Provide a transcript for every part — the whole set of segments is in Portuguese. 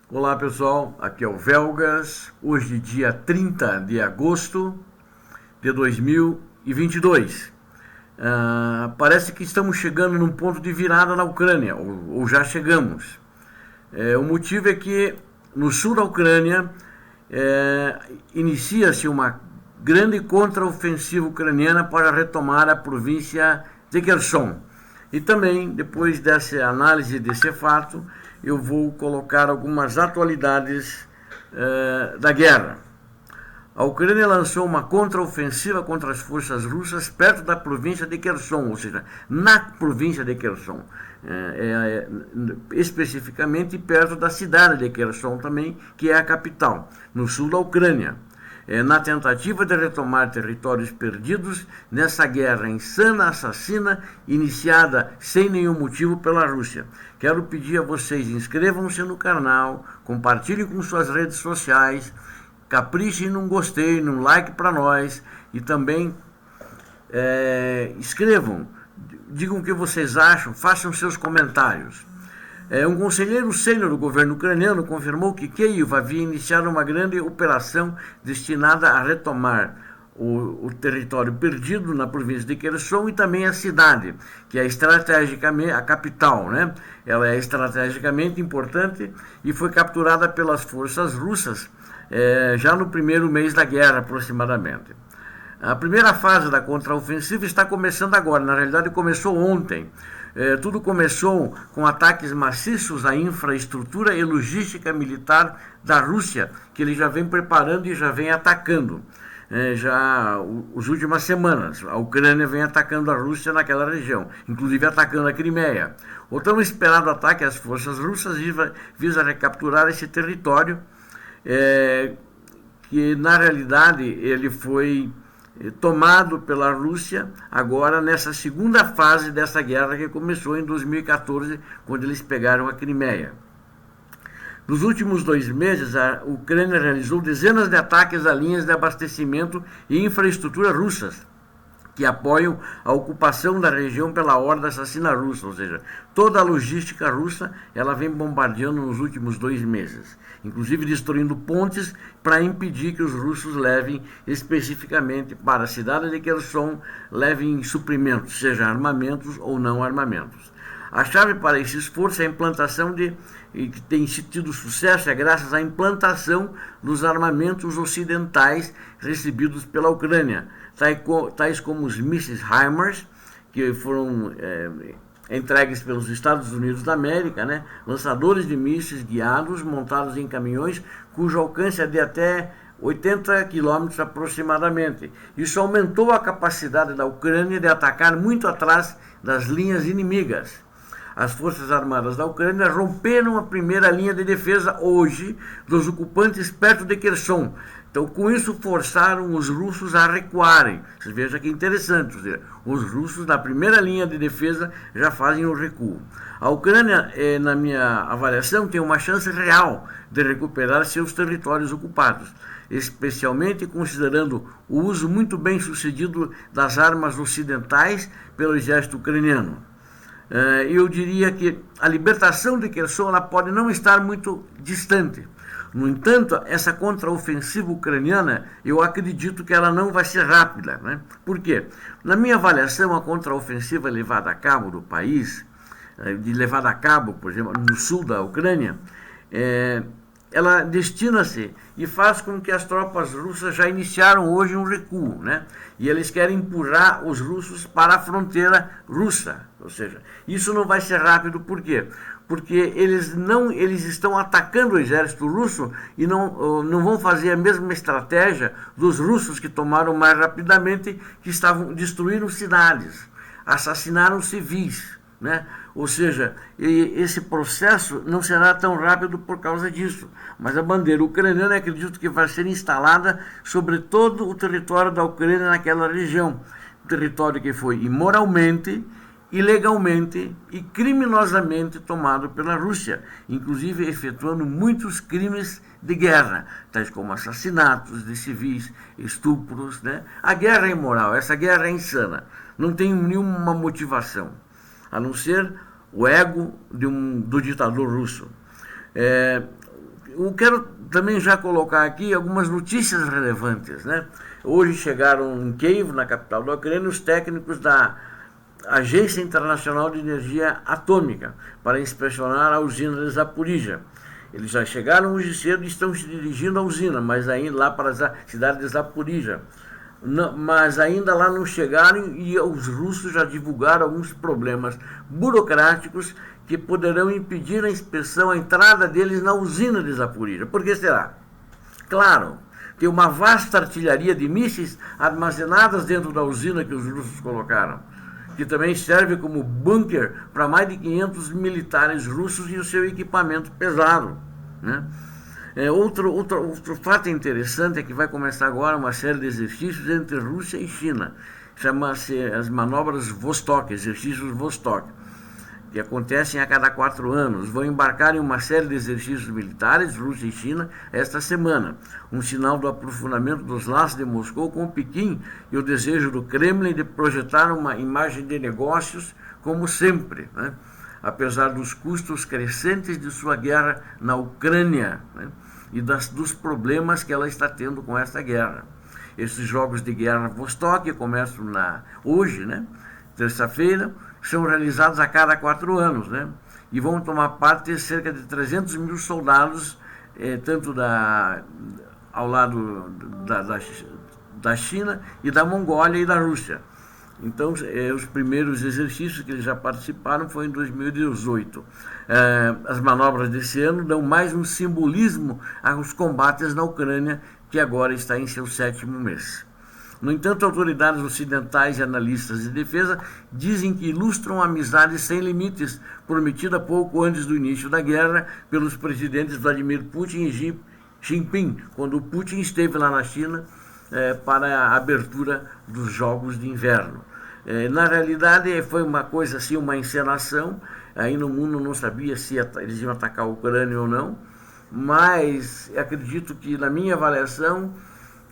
Olá pessoal, aqui é o Velgas, hoje dia 30 de agosto de 2022. Parece que estamos chegando num ponto de virada na Ucrânia, ou já chegamos. O motivo é que no sul da Ucrânia inicia-se uma grande contraofensiva ucraniana para retomar a província de Kherson. E também, depois dessa análise desse fato, eu vou colocar algumas atualidades da guerra. A Ucrânia lançou uma contraofensiva contra as forças russas perto da província de Kherson, ou seja, na província de Kherson, especificamente perto da cidade de Kherson também, que é a capital, no sul da Ucrânia. Na tentativa de retomar territórios perdidos nessa guerra insana, assassina, iniciada sem nenhum motivo pela Rússia. Quero pedir a vocês, inscrevam-se no canal, compartilhem com suas redes sociais, caprichem num gostei, num like para nós e também escrevam, digam o que vocês acham, façam seus comentários. Um conselheiro sênior do governo ucraniano confirmou que Kiev havia iniciado uma grande operação destinada a retomar o território perdido na província de Kherson e também a cidade, que é estrategicamente a capital, né? Ela é estrategicamente importante e foi capturada pelas forças russas já no primeiro mês da guerra, aproximadamente. A primeira fase da contraofensiva está começando agora, na realidade começou ontem. Tudo começou com ataques maciços à infraestrutura e logística militar da Rússia, que ele já vem preparando e já vem atacando. As últimas semanas, a Ucrânia vem atacando a Rússia naquela região, inclusive atacando a Crimeia. O tão esperado ataque às forças russas visa recapturar esse território, que na realidade ele foi tomado pela Rússia agora nessa segunda fase dessa guerra que começou em 2014, quando eles pegaram a Crimeia. Nos últimos 2 meses, a Ucrânia realizou dezenas de ataques a linhas de abastecimento e infraestrutura russas, que apoiam a ocupação da região pela horda assassina russa, ou seja, toda a logística russa ela vem bombardeando nos últimos 2 meses, inclusive destruindo pontes para impedir que os russos levem especificamente para a cidade de Kherson, levem suprimentos, seja armamentos ou não armamentos. A chave para esse esforço é a implantação e que tem tido sucesso graças à implantação dos armamentos ocidentais recebidos pela Ucrânia, tais como os mísseis HIMARS, que foram entregues pelos Estados Unidos da América, né? Lançadores de mísseis guiados montados em caminhões cujo alcance é de até 80 quilômetros aproximadamente. Isso aumentou a capacidade da Ucrânia de atacar muito atrás das linhas inimigas. As Forças Armadas da Ucrânia romperam a primeira linha de defesa hoje dos ocupantes perto de Kherson. Então, com isso, forçaram os russos a recuarem. Você veja que interessante, os russos, na primeira linha de defesa, já fazem o recuo. A Ucrânia, na minha avaliação, tem uma chance real de recuperar seus territórios ocupados, especialmente considerando o uso muito bem sucedido das armas ocidentais pelo exército ucraniano. Eu diria que a libertação de Kherson ela pode não estar muito distante. No entanto, essa contraofensiva ucraniana, eu acredito que ela não vai ser rápida, né? Por quê? Na minha avaliação, a contraofensiva levada a cabo do país, levada a cabo, por exemplo, no sul da Ucrânia, ela destina-se e faz com que as tropas russas já iniciaram hoje um recuo, né? E eles querem empurrar os russos para a fronteira russa, ou seja, isso não vai ser rápido, por quê? Porque eles estão atacando o exército russo e não vão fazer a mesma estratégia dos russos que tomaram mais rapidamente, que destruíram cidades, assassinaram civis, né? Ou seja, esse processo não será tão rápido por causa disso. Mas a bandeira ucraniana, acredito que vai ser instalada sobre todo o território da Ucrânia naquela região. Território que foi imoralmente, ilegalmente e criminosamente tomado pela Rússia, inclusive efetuando muitos crimes de guerra, tais como assassinatos de civis, estupros, né? A guerra é imoral, essa guerra é insana, não tem nenhuma motivação, a não ser o ego do ditador russo. eu quero também já colocar aqui algumas notícias relevantes, né? Hoje chegaram em Kiev, na capital da Ucrânia, os técnicos da Agência Internacional de Energia Atômica para inspecionar a usina de Zaporizhia. Eles já chegaram hoje cedo e estão se dirigindo à usina, mas ainda lá para a cidade de Zaporizhia. Mas ainda lá não chegaram e os russos já divulgaram alguns problemas burocráticos que poderão impedir a inspeção, a entrada deles na usina de Zaporizhia. Por que será? Claro, tem uma vasta artilharia de mísseis armazenadas dentro da usina que os russos colocaram, que também serve como bunker para mais de 500 militares russos e o seu equipamento pesado, né? Outro fato interessante é que vai começar agora uma série de exercícios entre Rússia e China. Chama-se as manobras Vostok, exercícios Vostok, que acontecem a cada 4 anos. Vão embarcar em uma série de exercícios militares, Rússia e China, esta semana. Um sinal do aprofundamento dos laços de Moscou com Pequim e o desejo do Kremlin de projetar uma imagem de negócios como sempre, né? Apesar dos custos crescentes de sua guerra na Ucrânia, né? E dos problemas que ela está tendo com essa guerra. Esses jogos de guerra Vostok, que começam hoje, né? Terça-feira, são realizados a cada 4 anos, né? E vão tomar parte cerca de 300 mil soldados, tanto ao lado da China e da Mongólia e da Rússia. Então, os primeiros exercícios que eles já participaram foi em 2018. As manobras desse ano dão mais um simbolismo aos combates na Ucrânia, que agora está em seu 7º mês. No entanto, autoridades ocidentais e analistas de defesa dizem que ilustram a amizade sem limites, prometida pouco antes do início da guerra pelos presidentes Vladimir Putin e Xi Jinping, quando Putin esteve lá na China para a abertura dos Jogos de Inverno. Na realidade, foi uma coisa assim, uma encenação. Aí no mundo não sabia se eles iam atacar a Ucrânia ou não, mas acredito que, na minha avaliação,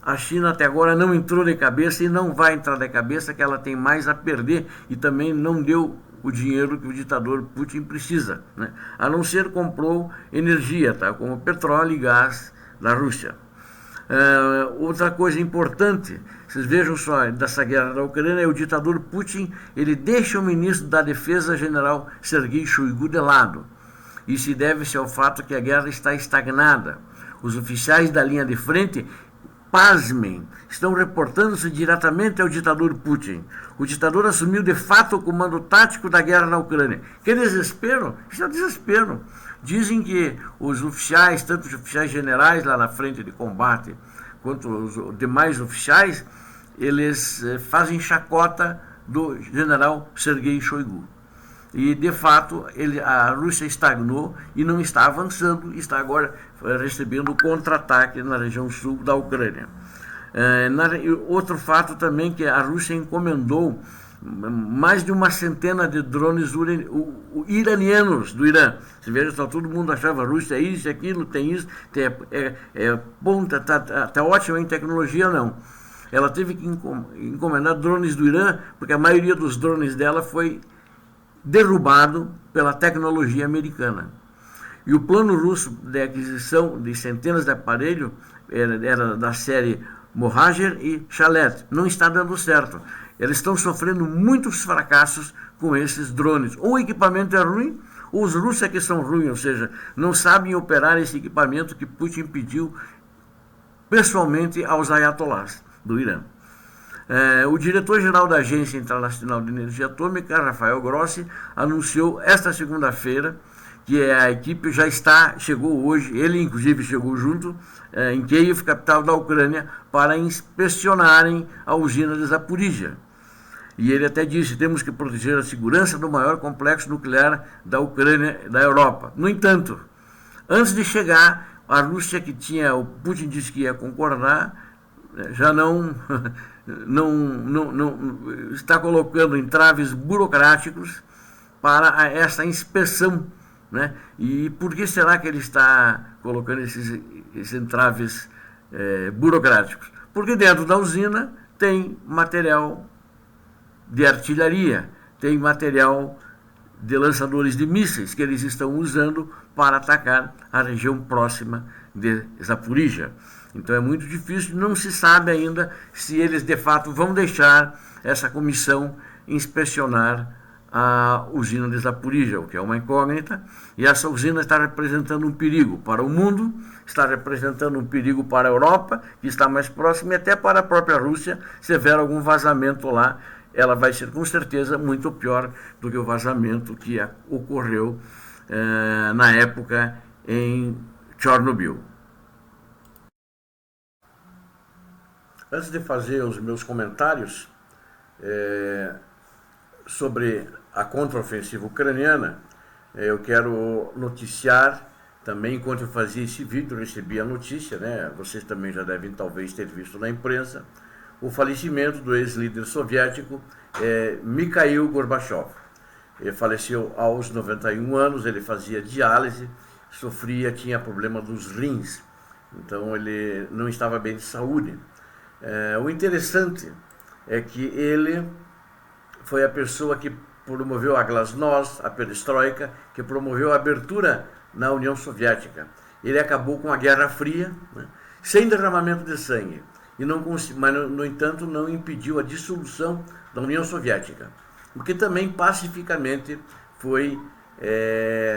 a China até agora não entrou de cabeça e não vai entrar de cabeça, que ela tem mais a perder e também não deu o dinheiro que o ditador Putin precisa, né? A não ser comprou energia, tá? Como petróleo e gás da Rússia. Outra coisa importante, vocês vejam só, dessa guerra da Ucrânia, o ditador Putin, ele deixa o ministro da Defesa, general Sergei Shoigu, de lado. Isso deve-se ao fato que a guerra está estagnada. Os oficiais da linha de frente, pasmem, estão reportando-se diretamente ao ditador Putin. O ditador assumiu de fato o comando tático da guerra na Ucrânia. Que desespero! Isso é um desespero. Dizem que os oficiais, tanto os oficiais generais lá na frente de combate, quanto os demais oficiais, eles fazem chacota do general Sergei Shoigu. E, de fato, a Rússia estagnou e não está avançando, está agora recebendo contra-ataque na região sul da Ucrânia. Outro fato também, que a Rússia encomendou mais de uma centena de drones iranianos do Irã. Você veja só, todo mundo achava a Rússia isso, aquilo, tem isso, ponta, tá ótima em tecnologia, não. Ela teve que encomendar drones do Irã, porque a maioria dos drones dela foi derrubado pela tecnologia americana. E o plano russo de aquisição de centenas de aparelhos era da série Mohajer e Shalet. Não está dando certo. Eles estão sofrendo muitos fracassos com esses drones. Ou o equipamento é ruim, ou os russos é que são ruins, ou seja, não sabem operar esse equipamento que Putin pediu pessoalmente aos ayatollahs do Irã. O diretor-geral da Agência Internacional de Energia Atômica, Rafael Grossi, anunciou esta segunda-feira que a equipe chegou hoje, ele inclusive chegou junto, em Kiev, capital da Ucrânia, para inspecionarem a usina de Zaporizhia. E ele até disse: temos que proteger a segurança do maior complexo nuclear da Ucrânia e da Europa. No entanto, antes de chegar, a Rússia, o Putin disse que ia concordar, já não está colocando entraves burocráticos para essa inspeção, né? E por que será que ele está colocando esses entraves burocráticos? Porque dentro da usina tem material de artilharia, tem material de lançadores de mísseis que eles estão usando para atacar a região próxima de Zaporizhia. Então é muito difícil, não se sabe ainda se eles de fato vão deixar essa comissão inspecionar a usina de Zaporizhia, o que é uma incógnita, e essa usina está representando um perigo para o mundo, está representando um perigo para a Europa, que está mais próxima, e até para a própria Rússia, se houver algum vazamento lá, ela vai ser com certeza muito pior do que o vazamento que ocorreu na época em Chernobyl. Antes de fazer os meus comentários sobre a contraofensiva ucraniana, eu quero noticiar também, enquanto eu fazia esse vídeo, eu recebi a notícia, né? Vocês também já devem talvez ter visto na imprensa, o falecimento do ex-líder soviético Mikhail Gorbachev. Ele faleceu aos 91 anos, ele fazia diálise, tinha problema dos rins, então ele não estava bem de saúde. O interessante é que ele foi a pessoa que promoveu a glasnost, a perestroika, que promoveu a abertura na União Soviética. Ele acabou com a Guerra Fria, né, sem derramamento de sangue, mas, no entanto, não impediu a dissolução da União Soviética, o que também pacificamente foi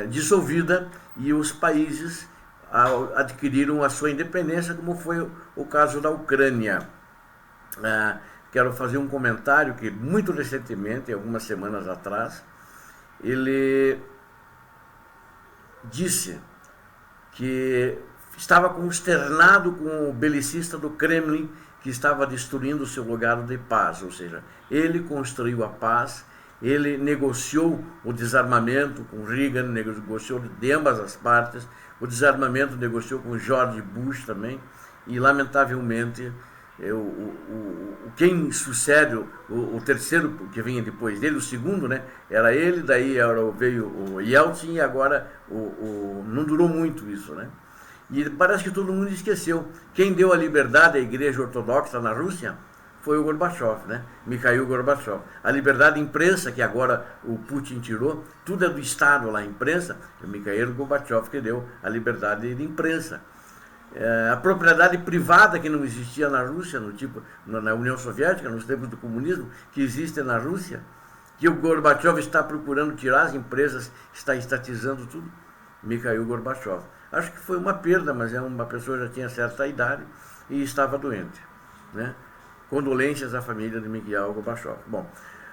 dissolvida e os países adquiriram a sua independência, como foi o caso da Ucrânia. Quero fazer um comentário que muito recentemente, algumas semanas atrás, ele disse que estava consternado com o belicista do Kremlin que estava destruindo o seu legado de paz, ou seja, ele construiu a paz, ele negociou o desarmamento com Reagan, negociou de ambas as partes, o desarmamento negociou com George Bush também, e lamentavelmente quem sucede, o terceiro que vinha depois dele, o segundo, né, era ele, daí veio o Yeltsin, e agora não durou muito isso, né? E parece que todo mundo esqueceu. Quem deu a liberdade à Igreja Ortodoxa na Rússia foi o Gorbachev, né? Mikhail Gorbachev. A liberdade de imprensa, que agora o Putin tirou, tudo é do Estado lá, a imprensa, é o Mikhail Gorbachev que deu a liberdade de imprensa. A propriedade privada que não existia na Rússia, na União Soviética, nos tempos do comunismo, que existe na Rússia, que o Gorbachev está procurando tirar, as empresas está estatizando tudo. Mikhail Gorbachev. Acho que foi uma perda, mas uma pessoa já tinha certa idade e estava doente, né? Condolências à família de Mikhail Gorbachev. Bom,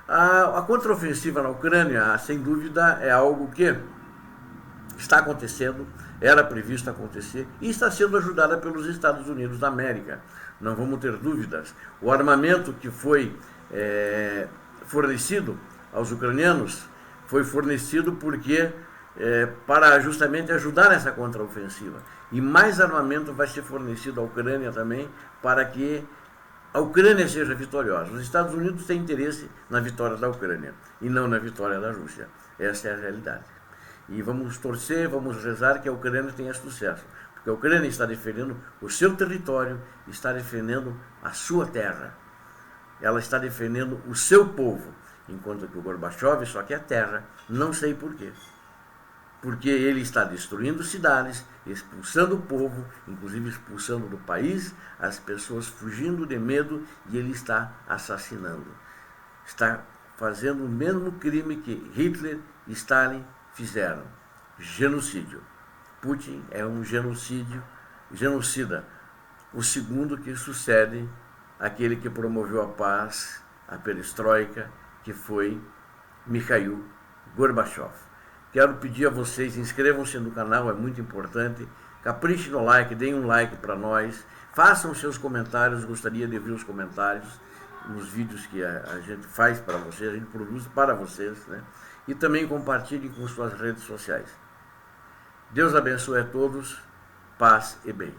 a contraofensiva na Ucrânia, sem dúvida, é algo que está acontecendo, era previsto acontecer e está sendo ajudada pelos Estados Unidos da América. Não vamos ter dúvidas. O armamento que foi fornecido aos ucranianos foi fornecido porque para justamente ajudar nessa contraofensiva. E mais armamento vai ser fornecido à Ucrânia também para que a Ucrânia seja vitoriosa. Os Estados Unidos têm interesse na vitória da Ucrânia e não na vitória da Rússia. Essa é a realidade. E vamos torcer, vamos rezar que a Ucrânia tenha sucesso. Porque a Ucrânia está defendendo o seu território, está defendendo a sua terra. Ela está defendendo o seu povo. Enquanto que o Gorbachev só quer terra, não sei por quê. Porque ele está destruindo cidades, expulsando o povo, inclusive expulsando do país, as pessoas fugindo de medo, e ele está assassinando. Está fazendo o mesmo crime que Hitler e Stalin fizeram, genocídio. Putin é um genocida, o segundo que sucede aquele que promoveu a paz, a perestroika, que foi Mikhail Gorbachev. Quero pedir a vocês, inscrevam-se no canal, é muito importante, caprichem no like, deem um like para nós, façam seus comentários, gostaria de ver os comentários nos vídeos que a gente faz para vocês, a gente produz para vocês, né? E também compartilhem com suas redes sociais. Deus abençoe a todos, paz e bem.